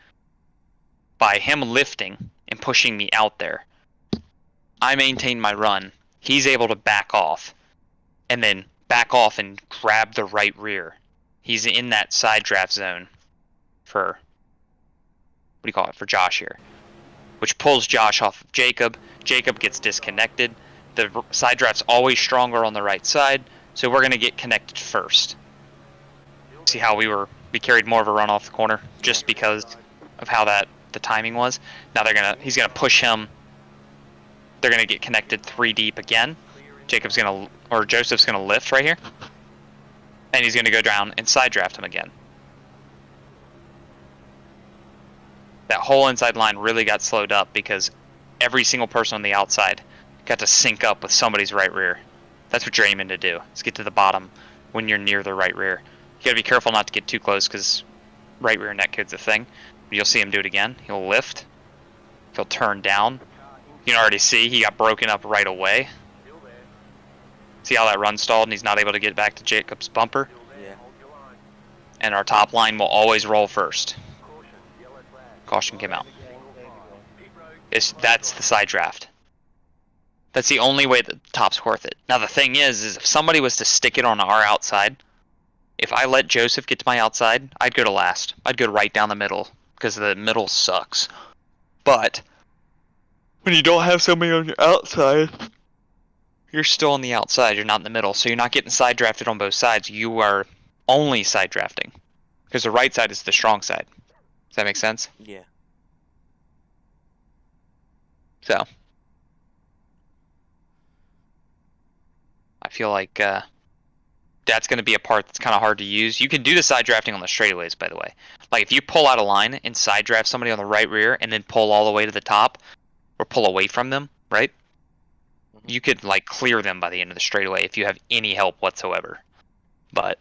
By him lifting and pushing me out there, I maintain my run. He's able to back off, and then back off and grab the right rear. He's in that side draft zone for, what do you call it, for Josh here. Which pulls Josh off of Jacob. Jacob gets disconnected. The side draft's always stronger on the right side, so we're going to get connected first. See how we carried more of a run off the corner just because of how that the timing was. Now he's gonna push him. They're gonna get connected 3 deep again. Joseph's gonna lift right here, and he's gonna go down and side draft him again. That whole inside line really got slowed up because every single person on the outside got to sync up with somebody's right rear. That's what you're aiming to do, is get to the bottom when you're near the right rear. You gotta be careful not to get too close because right rear netcode's a thing. You'll see him do it again. He'll lift. He'll turn down. You can already see he got broken up right away. See how that run stalled and he's not able to get back to Jacob's bumper? Yeah. And our top line will always roll first. Caution came out. That's the side draft. That's the only way that the top's worth it. Now the thing is if somebody was to stick it on our outside, if I let Joseph get to my outside, I'd go to last. I'd go right down the middle, because the middle sucks. But when you don't have somebody on your outside, you're still on the outside, you're not in the middle, so you're not getting side drafted on both sides. You are only side drafting, because the right side is the strong side. Does that make sense? Yeah. So I feel like that's going to be a part that's kind of hard to use. You can do the side drafting on the straightaways, by the way. Like if you pull out a line and side draft somebody on the right rear and then pull all the way to the top, or pull away from them, right? You could like clear them by the end of the straightaway if you have any help whatsoever. But